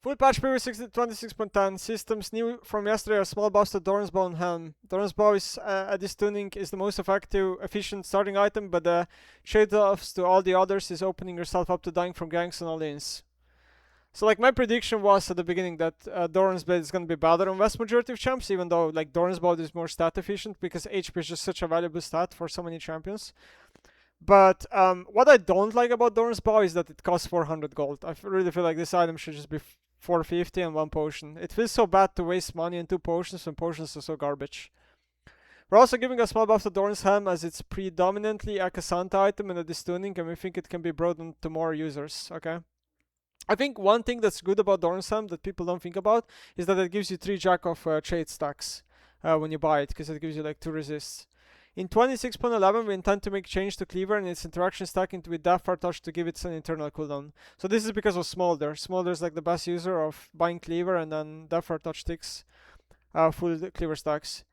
Full patch preview 26.10. Systems new from yesterday are small buffs to Doran's Bow and Helm. Doran's Bow is, at this tuning is the most effective, efficient starting item, but the trade-offs to all the others is opening yourself up to dying from ganks and all-ins. So like my prediction was at the beginning that Doran's Blade is going to be better on vast majority of champs, even though like Doran's Bow is more stat efficient because HP is just such a valuable stat for so many champions. But what I don't like about Doran's Bow is that it costs 400 gold. I really feel like this item should just be 450 and 1 potion. It feels so bad to waste money on 2 potions when potions are so garbage. We're also giving a small buff to Doran's Helm as it's predominantly a Cassandra item in the tuning, and we think it can be broadened to more users, okay? I think one thing that's good about Doran's Helm that people don't think about is that it gives you 3 Jack of trade stacks when you buy it, because it gives you like 2 resists. In 26.11, we intend to make change to Cleaver and its interaction stacking with Deathfire Touch to give it an internal cooldown. So this is because of Smolder. Smolder is like the best user of buying Cleaver, and then Deathfire Touch sticks full Cleaver stacks.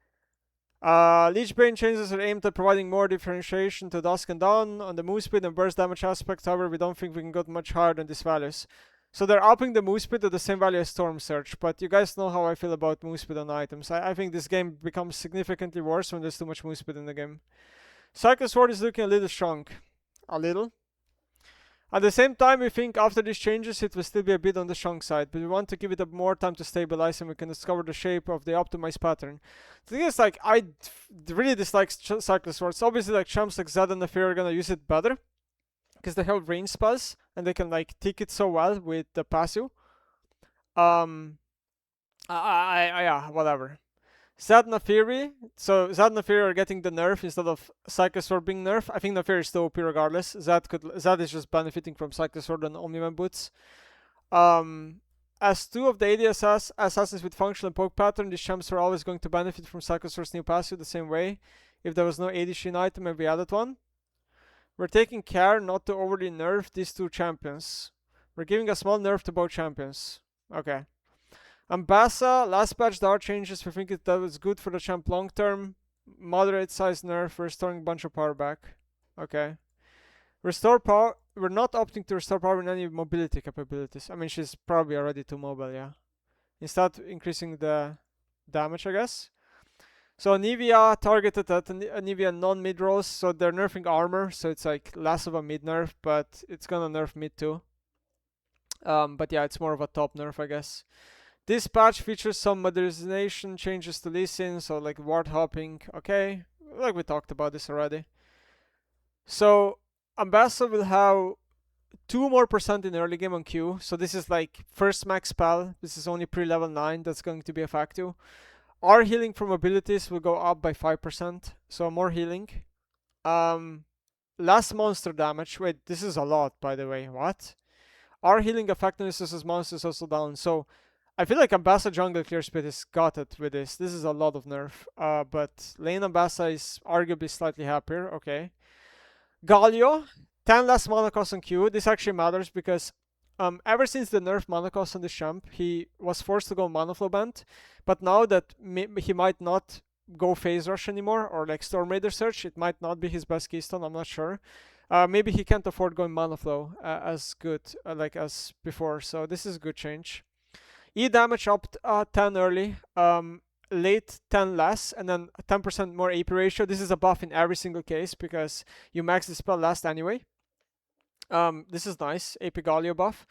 Leechbane changes are aimed at providing more differentiation to Dusk and Dawn on the move speed and burst damage aspect. However, we don't think we can go much higher than these values. So they're upping the move speed to the same value as Storm Surge, but you guys know how I feel about move speed on items. I think this game becomes significantly worse when there's too much move speed in the game. Cycle Sword is looking a little strong. A little. At the same time, we think after these changes it will still be a bit on the strong side, but we want to give it more time to stabilize and we can discover the shape of the optimized pattern. The thing is, like, I really dislike Cycle Swords. Obviously, like, champs like Zed and Nefir are gonna use it better, because they have range spells and they can like tick it so well with the passive. Yeah, whatever. Zed Nefiri. So Zed and Nefiri are getting the nerf instead of Cycle Sword being nerf. I think Nefiri is still OP regardless. Zed is just benefiting from Cycle Sword and Omniman boots. As 2 of the AD assassins with functional and poke pattern, these champs are always going to benefit from Cycle Sword's new passive the same way if there was no AD Shin item and we added one. We're taking care not to overly nerf these 2 champions. We're giving a small nerf to both champions. Okay. Ambassa, last patch there are changes. We think that was good for the champ long term. Moderate size nerf, restoring a bunch of power back. Okay. Restore power. We're not opting to restore power in any mobility capabilities. I mean, she's probably already too mobile, yeah. Instead, increasing the damage, I guess. So Nivea targeted at Nivea non-mid rolls, so they're nerfing armor, so it's like less of a mid nerf, but it's gonna nerf mid too. But yeah, it's more of a top nerf, I guess. This patch features some modernization changes to Lee Sin, so like ward hopping, okay, like we talked about this already. So Ambassador will have 2 more % in early game on Q, so this is like first max spell, this is only pre-level 9, that's going to be effective. Our healing from abilities will go up by 5%, so more healing. Less monster damage. Wait, this is a lot, by the way. What? Our healing effectiveness as monsters also down. So I feel like Ambassa jungle clear speed is got it with this. This is a lot of nerf. But lane Ambassa is arguably slightly happier. Okay. Gallio, 10 less mana cost on Q. This actually matters because ever since the nerf mana cost on this champ, he was forced to go mana flow band. But now that he might not go phase rush anymore, or like Storm Raider search, it might not be his best keystone, I'm not sure. Maybe he can't afford going mana flow as good like as before, so this is a good change. E damage up 10 early, late 10 less, and then 10% more AP ratio. This is a buff in every single case because you max the spell last anyway. This is nice, AP Gallio buff.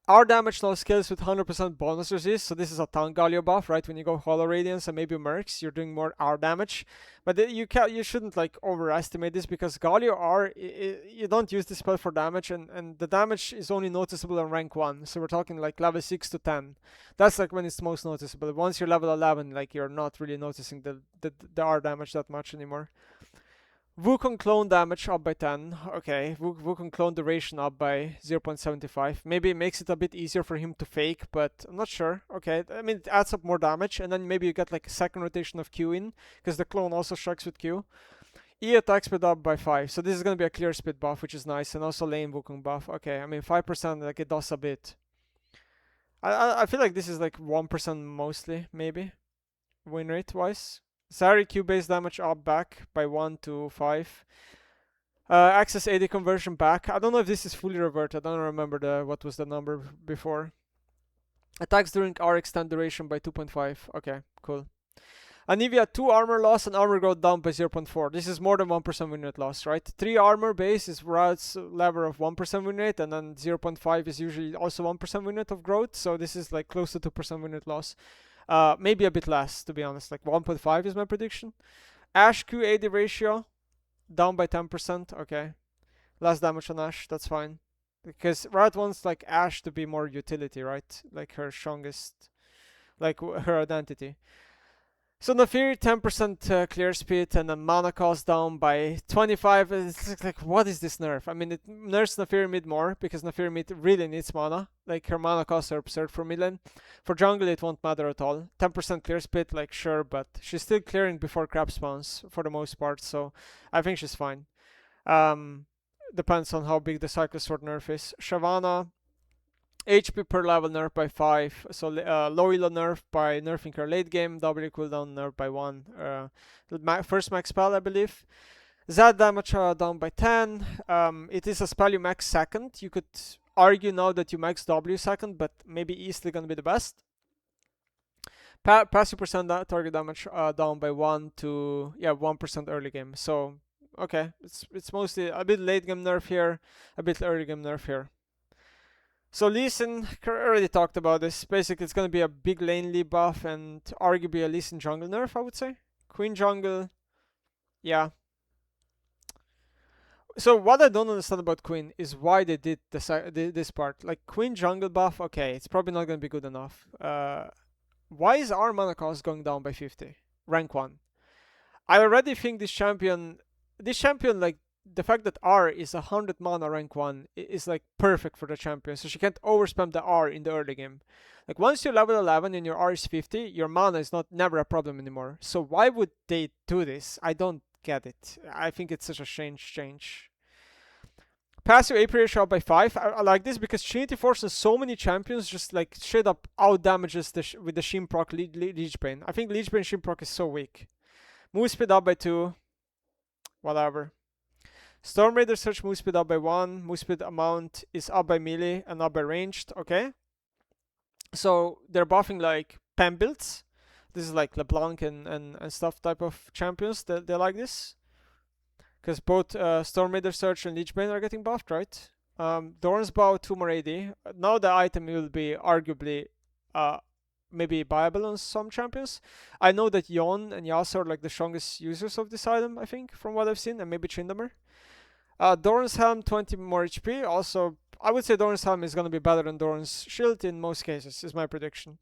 Our damage now scales with 100% bonus resist, so this is a ton Gallio buff, right? When you go Hollow Radiance and maybe Mercs, you're doing more R damage. But you shouldn't like overestimate this because Gallio R, you don't use this spell for damage, and the damage is only noticeable on rank 1. So we're talking like level 6 to 10. That's like when it's most noticeable. Once you're level 11, like you're not really noticing the R damage that much anymore. Vukon clone damage up by 10. Okay, Vukon clone duration up by 0.75. Maybe it makes it a bit easier for him to fake, but I'm not sure. Okay, I mean, it adds up more damage, and then maybe you get like a second rotation of Q in, because the clone also strikes with Q. E attack speed up by 5, so this is going to be a clear speed buff, which is nice, and also lane Vukon buff. Okay, I mean, 5%, like, it does a bit. I feel like this is like 1% mostly, maybe, win rate-wise. Sari Q base damage up back by 1 to 5. Access AD conversion back. I don't know if this is fully reverted. I don't remember what was the number before. Attacks during R extend duration by 2.5. Okay, cool. Anivia 2 armor loss and armor growth down by 0.4. This is more than 1% win rate loss, right? 3 armor base is Rad's level of 1% win rate, and then 0.5 is usually also 1% win rate of growth, so this is like close to 2% win rate loss. Maybe a bit less, to be honest. Like 1.5 is my prediction. Ash Q AD ratio down by 10%. Okay. Less damage on Ash, that's fine. Because Riot wants like Ash to be more utility, right? Like her strongest, like her identity. So Naafiri 10% clear speed and then mana cost down by 25. It's like, what is this nerf? I mean, it nerfs Naafiri mid more because Naafiri mid really needs mana. Like her mana costs are absurd for mid lane. For jungle, it won't matter at all. 10% clear speed, like sure, but she's still clearing before crab spawns for the most part. So I think she's fine. Depends on how big the Cyclist Sword nerf is. Shyvana, HP per level nerf by 5. So low elo nerf by nerfing her late game. W cooldown nerf by 1. First max spell, I believe. Zed damage down by 10. It is a spell you max second. You could argue now that you max W second, but maybe easily gonna be the best. Passive percent target damage down by 1 to 1% early game. So okay, it's mostly a bit late game nerf here, a bit early game nerf here. So Lee Sin, already talked about this. Basically, it's gonna be a big lane Lee buff and arguably a Lee Sin jungle nerf, I would say. Queen jungle, yeah. So what I don't understand about Queen is why they did this part. Like Queen jungle buff, okay, it's probably not gonna be good enough. Why is our mana cost going down by 50? Rank 1. I already think this champion, like the fact that R is 100 mana rank 1 is like perfect for the champion, so she can't overspam the R in the early game. Like once you're level 11 and your R is 50, your mana is never a problem anymore. So why would they do this? I don't get it. I think it's such a strange change. Passive AP ratio up by 5. I like this because Trinity forces so many champions just like straight up out damages with the Shin proc Leech Bane. I think Leech Bane Shin proc is so weak. Move speed up by 2. Whatever. Storm Raider search move speed up by 1. Move speed amount is up by melee and up by ranged. Okay. So they're buffing like Pam builds. This is like LeBlanc and stuff type of champions. They like this. Because both Storm Raider search and Leech Bane are getting buffed, right? Doran's Bow 2 more AD. Now the item will be arguably maybe viable on some champions. I know that Yon and Yasuo are like the strongest users of this item, I think, from what I've seen, and maybe Tryndamere. Doran's Helm 20 more HP. Also, I would say Doran's Helm is going to be better than Doran's Shield in most cases, is my prediction.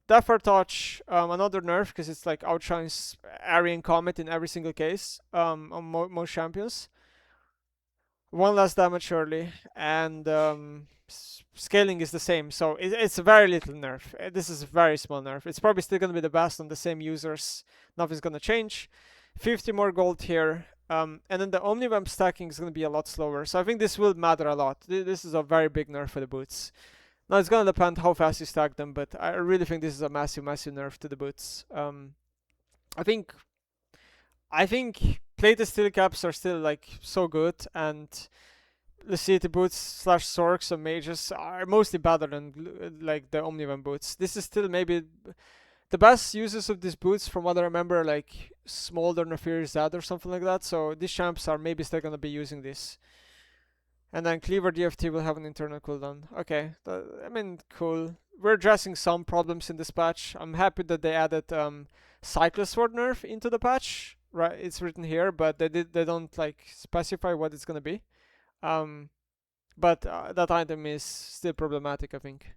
Deathfire Touch, another nerf because it's like outshines Aryan Comet in every single case on most champions. 1 less damage early, and scaling is the same, so it's very little nerf. This is a very small nerf. It's probably still going to be the best on the same users. Nothing's going to change. 50 more gold here. And then the Omnivamp stacking is going to be a lot slower. So I think this will matter a lot. This is a very big nerf for the boots. Now it's going to depend how fast you stack them, but I really think this is a massive, massive nerf to the boots. I think plated steel caps are still like so good, and Lucidity boots / Sorks and mages are mostly better than like the Omnivamp boots. This is still maybe the best uses of these boots, from what I remember, like Smolder, Naafiri, Zed or something like that. So these champs are maybe still gonna be using this. And then Cleaver DFT will have an internal cooldown. Okay, I mean, cool. We're addressing some problems in this patch. I'm happy that they added Cyclist Sword nerf into the patch. Right, it's written here, but they don't like specify what it's gonna be. But that item is still problematic, I think.